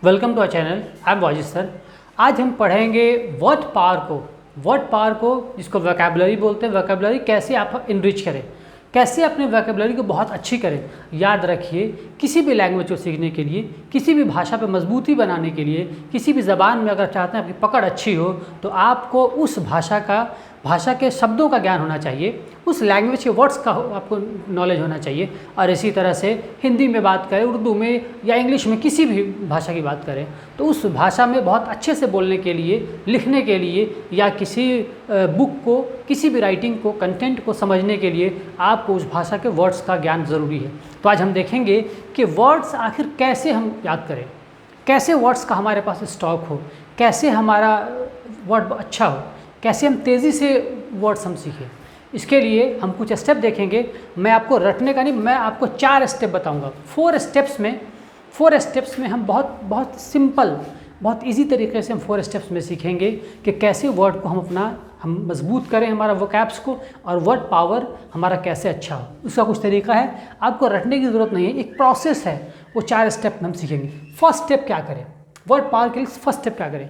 Welcome to our channel. I am Wajid sir. आज हम पढ़ेंगे वर्ड पावर को जिसको वोकैबुलरी बोलते हैं। वोकैबुलरी कैसे आप इनरिच करें, कैसे अपने वोकैबुलरी को बहुत अच्छी करें। याद रखिए, किसी भी लैंग्वेज को सीखने के लिए, किसी भी भाषा पे मजबूती बनाने के लिए, किसी भी ज़बान में अगर चाहते हैं आपकी पकड़ अच्छी हो तो आपको उस भाषा के शब्दों का ज्ञान होना चाहिए, उस लैंग्वेज के वर्ड्स का आपको नॉलेज होना चाहिए। और इसी तरह से हिंदी में बात करें, उर्दू में या इंग्लिश में, किसी भी भाषा की बात करें तो उस भाषा में बहुत अच्छे से बोलने के लिए, लिखने के लिए या किसी बुक को, किसी भी राइटिंग को, कंटेंट को समझने के लिए आपको उस भाषा के वर्ड्स का ज्ञान ज़रूरी है। तो आज हम देखेंगे कि वर्ड्स आखिर कैसे हम याद करें, कैसे वर्ड्स का हमारे पास स्टॉक हो, कैसे हमारा वर्ड अच्छा हो, कैसे हम तेज़ी से वर्ड्स हम सीखें। इसके लिए हम कुछ स्टेप देखेंगे। मैं आपको रटने का नहीं, मैं आपको 4 स्टेप बताऊंगा। 4 स्टेप्स में हम बहुत सिंपल, बहुत इजी तरीके से हम 4 स्टेप्स में सीखेंगे कि कैसे वर्ड को हम मजबूत करें, हमारा वोकैब्स को, और वर्ड पावर हमारा कैसे अच्छा हो। उसका कुछ तरीका है, आपको रटने की ज़रूरत नहीं है, एक प्रोसेस है। वो 4 स्टेप हम सीखेंगे। फर्स्ट स्टेप क्या करें, वर्ड पावर के लिए फर्स्ट स्टेप क्या करें।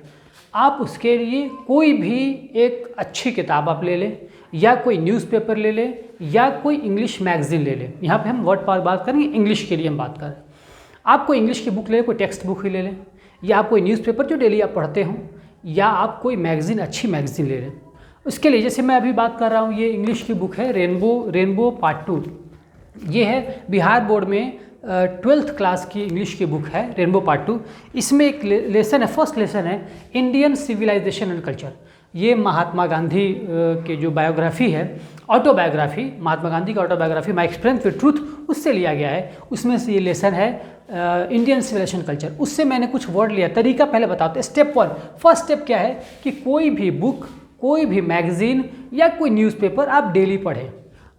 आप उसके लिए कोई भी एक अच्छी किताब आप ले लें, या कोई न्यूज़पेपर ले लें, या कोई इंग्लिश मैगज़ीन ले लें। यहाँ पे हम वर्ड पावर बात करेंगे, इंग्लिश के लिए हम बात करें। आप कोई इंग्लिश की बुक ले लें, कोई टेक्स्ट बुक ही ले लें, या आप कोई न्यूज़पेपर जो डेली आप पढ़ते हों, या आप कोई मैगज़ीन, अच्छी मैगज़ीन ले लें। उसके लिए जैसे मैं अभी बात कर रहा हूँ, ये इंग्लिश की बुक है, रेनबो पार्ट 2। ये है बिहार बोर्ड में 12th क्लास की इंग्लिश की बुक है, रेनबो पार्ट 2। इसमें एक लेसन है, फर्स्ट लेसन है इंडियन सिविलाइजेशन एंड कल्चर। ये महात्मा गांधी के जो बायोग्राफी है, ऑटोबायोग्राफी, महात्मा गांधी की autobiography my experience with truth, उससे लिया गया है। उसमें से ये लेसन है इंडियन सिविलाइजेशन कल्चर। उससे मैंने कुछ वर्ड लिया। तरीका पहले बताते हैं। स्टेप 1, फर्स्ट स्टेप क्या है कि कोई भी बुक, कोई भी मैगज़ीन या कोई न्यूज़पेपर आप डेली पढ़ें,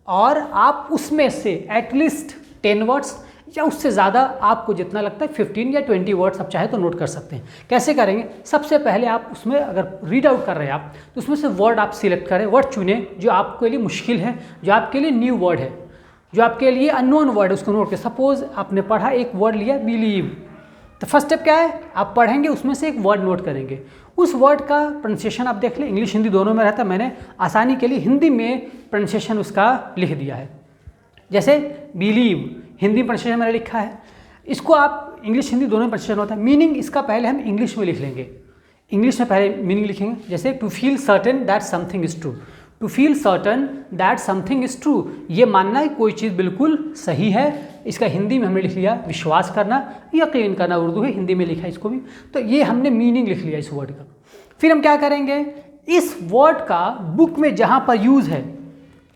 और आप उसमें से एटलीस्ट 10 वर्ड्स या उससे ज़्यादा, आपको जितना लगता है 15 या 20 वर्ड्स आप चाहे तो नोट कर सकते हैं। कैसे करेंगे? सबसे पहले आप उसमें अगर रीड आउट कर रहे हैं आप, तो उसमें से वर्ड आप सिलेक्ट करें, वर्ड चुनें जो आपके लिए मुश्किल है, जो आपके लिए न्यू वर्ड है, जो आपके लिए अननोन वर्ड है, उसको नोट करें। सपोज आपने पढ़ा, एक वर्ड लिया बिलीव, तो फर्स्ट स्टेप क्या है, आप पढ़ेंगे, उसमें से एक वर्ड नोट करेंगे। उस वर्ड का प्रोनाउंसिएशन आप देख लें, इंग्लिश हिंदी दोनों में रहता है, मैंने आसानी के लिए हिंदी में प्रोनाउंसिएशन उसका लिख दिया है। जैसे बिलीव हिंदी प्रोनाउंसिएशन मैंने लिखा है, इसको आप इंग्लिश हिंदी दोनों में प्रोनाउंसिएशन होता है। मीनिंग इसका पहले हम इंग्लिश में लिख लेंगे, इंग्लिश में पहले मीनिंग लिखेंगे। जैसे to feel certain that something is true, to feel certain that something is true, ये मानना है कोई चीज़ बिल्कुल सही है। इसका हिंदी में हमने लिख लिया विश्वास करना, यकीन करना, उर्दू है, हिंदी में लिखा है इसको भी। तो ये हमने मीनिंग लिख लिया इस वर्ड का। फिर हम क्या करेंगे, इस वर्ड का बुक में जहाँ पर यूज़ है,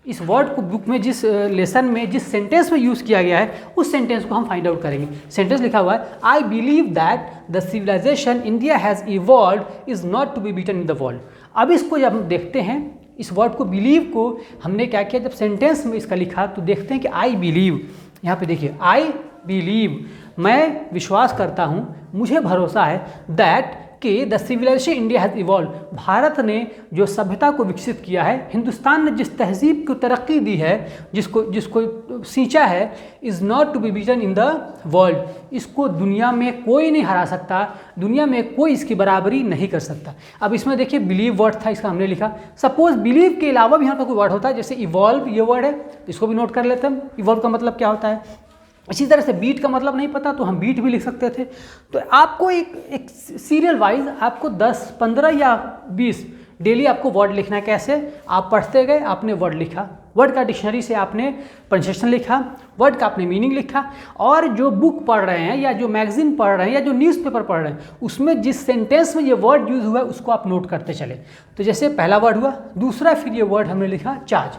इस वर्ड को बुक में, जिस लेसन में, जिस सेंटेंस में यूज़ किया गया है, उस सेंटेंस को हम फाइंड आउट करेंगे। सेंटेंस लिखा हुआ है, I believe that the civilization India has evolved is not to be beaten in the world. अब इसको जब हम देखते हैं, इस वर्ड को बिलीव को हमने क्या किया, जब सेंटेंस में इसका लिखा तो देखते हैं कि आई बिलीव, यहाँ पे देखिए आई बिलीव, मैं विश्वास करता हूँ, मुझे भरोसा है, दैट कि the civilization India has evolve, Bharat ने जो सभ्यता को विकसित किया है, हिंदुस्तान ने जिस तहजीब को तरक्की दी है, जिसको सींचा है, is not to be beaten in the world, इसको दुनिया में कोई नहीं हरा सकता, दुनिया में कोई इसकी बराबरी नहीं कर सकता। अब इसमें देखिए बिलीव वर्ड था, इसका हमने लिखा। सपोज बिलीव के अलावा भी यहाँ पर कोई वर्ड होता है, जैसे इवॉल्व ये वर्ड है, इसको भी नोट कर लेते हैं, इवॉल्व का मतलब क्या होता है। इसी तरह से बीट का मतलब नहीं पता तो हम बीट भी लिख सकते थे। तो आपको एक सीरियल वाइज आपको 10, 15 या 20 डेली आपको वर्ड लिखना है। कैसे? आप पढ़ते गए, आपने वर्ड लिखा, वर्ड का डिक्शनरी से आपने प्रोनाउंसिएशन लिखा, वर्ड का आपने मीनिंग लिखा, और जो बुक पढ़ रहे हैं या जो मैगजीन पढ़ रहे हैं या जो न्यूज़पेपर पढ़ रहे हैं, उसमें जिस सेंटेंस में ये वर्ड यूज़ हुआ है उसको आप नोट करते चले। तो जैसे पहला वर्ड हुआ, दूसरा फिर ये वर्ड हमने लिखा चार्ज,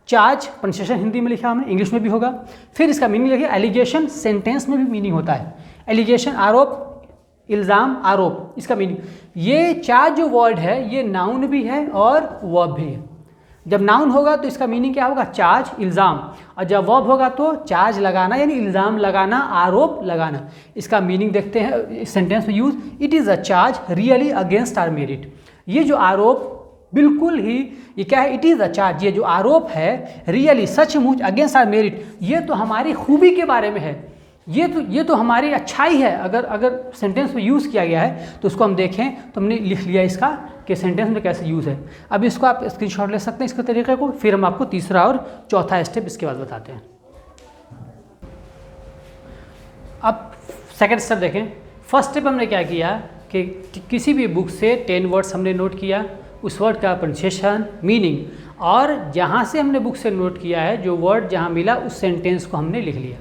चार्ज प्रोनाउंसिएशन हिंदी में लिखा हमने, इंग्लिश में भी होगा। फिर इसका मीनिंग लिखिए, एलिगेशन, सेंटेंस में भी मीनिंग होता है, एलिगेशन आरोप, इल्ज़ाम, आरोप, इसका मीनिंग। ये चार जो वर्ड है ये नाउन भी है और वर्ब भी है। जब नाउन होगा तो इसका मीनिंग क्या होगा, चार्ज, इल्ज़ाम, और जब वर्ब होगा तो चार्ज लगाना यानी इल्ज़ाम लगाना, आरोप लगाना। इसका मीनिंग देखते हैं सेंटेंस में use, it is a charge really against our merit. ये जो आरोप बिल्कुल ही, ये क्या है, इट इज़ अ चार्ज, ये जो आरोप है रियली, सचमुच, अगेंस्ट आवर मेरिट, ये तो हमारी खूबी के बारे में है, ये तो हमारी अच्छाई है, अगर सेंटेंस में यूज़ किया गया है तो उसको हम देखें तो हमने लिख लिया इसका कि सेंटेंस में कैसे यूज़ है। अब इसको आप स्क्रीनशॉट ले सकते हैं इसके तरीके को, फिर हम आपको तीसरा और चौथा स्टेप इसके बाद बताते हैं। अब सेकंड स्टेप देखें। फर्स्ट स्टेप हमने क्या किया कि किसी भी बुक से 10 वर्ड्स हमने नोट किया, उस वर्ड का प्रोनाउंसिएशन, मीनिंग, और जहाँ से हमने बुक से नोट किया है जो वर्ड जहाँ मिला उस सेंटेंस को हमने लिख लिया।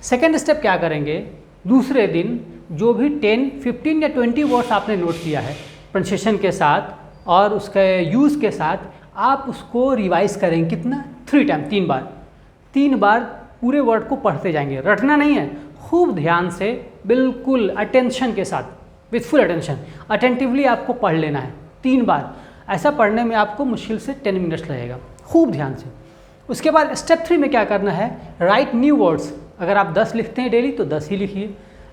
सेकेंड स्टेप क्या करेंगे, दूसरे दिन जो भी 10, 15 या 20 वर्ड्स आपने नोट किया है प्रोनाउंसिएशन के साथ और उसके यूज़ के साथ, आप उसको रिवाइज करेंगे। कितना? 3 टाइम, 3 बार पूरे वर्ड को पढ़ते जाएंगे। रटना नहीं है, खूब ध्यान से, बिल्कुल अटेंशन के साथ, विथ फुल अटेंशन, अटेंटिवली आपको पढ़ लेना है 3 बार। ऐसा पढ़ने में आपको मुश्किल से 10 मिनट्स लगेगा, खूब ध्यान से। उसके बाद स्टेप 3 में क्या करना है, राइट न्यू वर्ड्स। अगर आप 10 लिखते हैं डेली तो 10 ही लिखिए,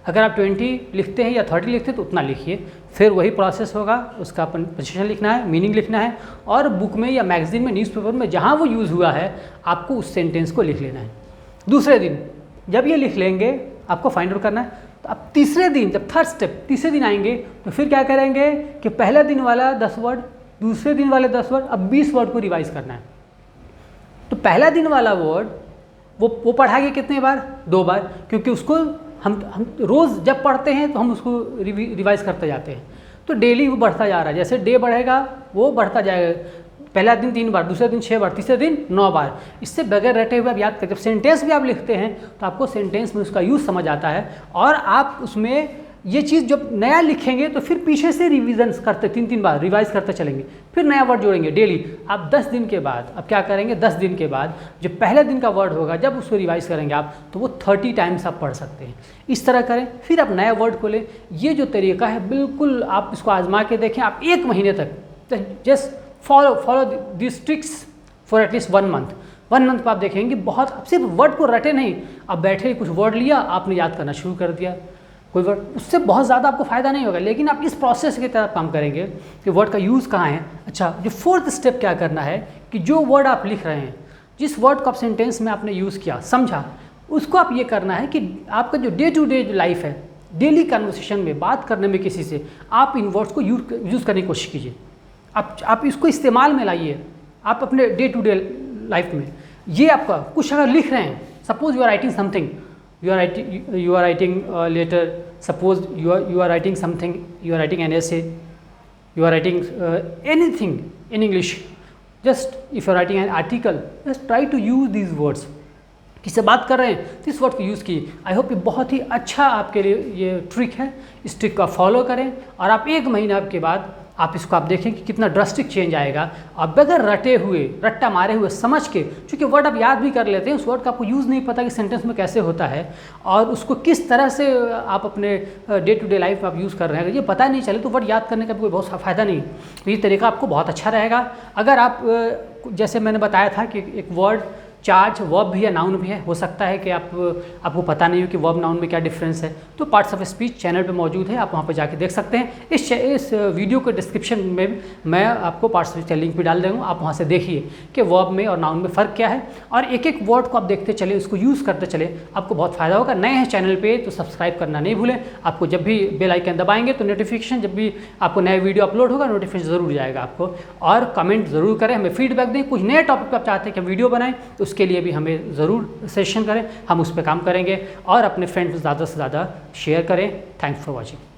अगर आप 20 लिखते हैं या 30 लिखते हैं तो उतना लिखिए। फिर वही प्रोसेस होगा, उसका प्रोनाउंसिएशन लिखना है, मीनिंग लिखना है, और बुक में या मैगजीन में, न्यूज़पेपर में जहाँ वो यूज़ हुआ है आपको उस सेंटेंस को लिख लेना है। दूसरे दिन जब ये लिख लेंगे आपको फाइंड आउट करना है। तो अब तीसरे दिन, जब थर्ड स्टेप तीसरे दिन आएंगे तो फिर क्या करेंगे कि पहले दिन वाला 10 वर्ड, दूसरे दिन वाले 10 वर्ड, अब 20 वर्ड को रिवाइज करना है। तो पहला दिन वाला वर्ड वो पढ़ाएंगे कितने बार? 2 बार, क्योंकि उसको हम रोज़ जब पढ़ते हैं तो हम उसको रिवाइज करते जाते हैं, तो डेली वो बढ़ता जा रहा है। जैसे डे बढ़ेगा वो बढ़ता जाएगा। पहला दिन 3 बार, दूसरे दिन 6 बार, तीसरे दिन 9 बार। इससे बगैर रटे हुए आप याद करें। जब सेंटेंस भी आप लिखते हैं तो आपको सेंटेंस में उसका यूज़ समझ आता है, और आप उसमें ये चीज़ जब नया लिखेंगे तो फिर पीछे से रिवीजन करते 3 बार रिवाइज करते चलेंगे, फिर नया वर्ड जोड़ेंगे डेली। आप 10 दिन के बाद अब क्या करेंगे, 10 दिन के बाद जो पहले दिन का वर्ड होगा जब उसको रिवाइज करेंगे आप, तो वो 30 टाइम्स आप पढ़ सकते हैं। इस तरह करें, फिर आप नया वर्ड को लें। ये जो तरीका है बिल्कुल आप इसको आजमा के देखें। आप 1 महीने तक just follow this tricks for at least 1 month. 1 month पर आप देखेंगे बहुत, अब सिर्फ वर्ड को रटे नहीं, अब बैठे कुछ वर्ड लिया आपने याद करना शुरू कर दिया कोई वर्ड, उससे बहुत ज़्यादा आपको फ़ायदा नहीं होगा। लेकिन आप इस प्रोसेस की तरफ काम करेंगे कि वर्ड का यूज़ कहाँ है। अच्छा, जो 4th स्टेप क्या करना है कि जो वर्ड आप लिख रहे हैं, जिस वर्ड को आप सेंटेंस में आपने यूज़ किया, समझा, उसको आप ये करना है कि आपका जो डे टू डे लाइफ है, डेली कन्वर्सेशन में बात करने में किसी से, आप इन वर्ड्स को यूज़ करने की कोशिश कीजिए। आप इसको इस्तेमाल में लाइए आप अपने डे टू डे लाइफ में। ये आपका कुछ अगर लिख रहे हैं, suppose you are writing something, you are writing a letter, suppose you are writing something, you are writing an essay, you are writing anything in English, just if you are writing an article, just try to use these words। किससे बात कर रहे हैं तो इस word को use कीजिए। I hope ये बहुत ही अच्छा आपके लिए ये ट्रिक है। इस ट्रिक को आप फॉलो करें और आप 1 महीना के बाद आप इसको आप देखें कि कितना ड्रास्टिक चेंज आएगा। आप बगैर रटे हुए, रट्टा मारे हुए समझ के, क्योंकि वर्ड आप याद भी कर लेते हैं, उस वर्ड का आपको यूज़ नहीं पता कि सेंटेंस में कैसे होता है और उसको किस तरह से आप अपने डे टू डे लाइफ में आप यूज़ कर रहे हैं, अगर ये पता नहीं चले तो वर्ड याद करने का भी कोई बहुत फ़ायदा नहीं। तो ये तरीका आपको बहुत अच्छा रहेगा। अगर आप जैसे मैंने बताया था कि एक वर्ड चार्ज वर्ब भी है, नाउन भी है, हो सकता है कि आपको पता नहीं हो कि वर्ब नाउन में क्या डिफरेंस है, तो पार्ट्स ऑफ स्पीच चैनल पे मौजूद है, आप वहाँ पे जाके देख सकते हैं। इस वीडियो के डिस्क्रिप्शन में मैं आपको पार्ट्स ऑफ स्पीच का लिंक भी डाल दूँगा, आप वहाँ से देखिए कि वर्ब में और नाउन में फ़र्क क्या है, और एक एक वर्ड को आप देखते चले, उसको यूज़ करते चले, आपको बहुत फ़ायदा होगा। नए हैं चैनल पर तो सब्सक्राइब करना नहीं भूलें। आपको जब भी बेल आइकन दबाएंगे तो नोटिफिकेशन, जब भी आपको नया वीडियो अपलोड होगा नोटिफिकेशन ज़रूर जाएगा आपको। और कमेंट ज़रूर करें, हमें फीडबैक दें, कुछ नए टॉपिक पर आप चाहते हैं कि वीडियो बनाएं तो उसके लिए भी हमें ज़रूर सजेशन करें, हम उस पर काम करेंगे। और अपने फ्रेंड्स ज़्यादा से ज़्यादा शेयर करें। Thanks for watching.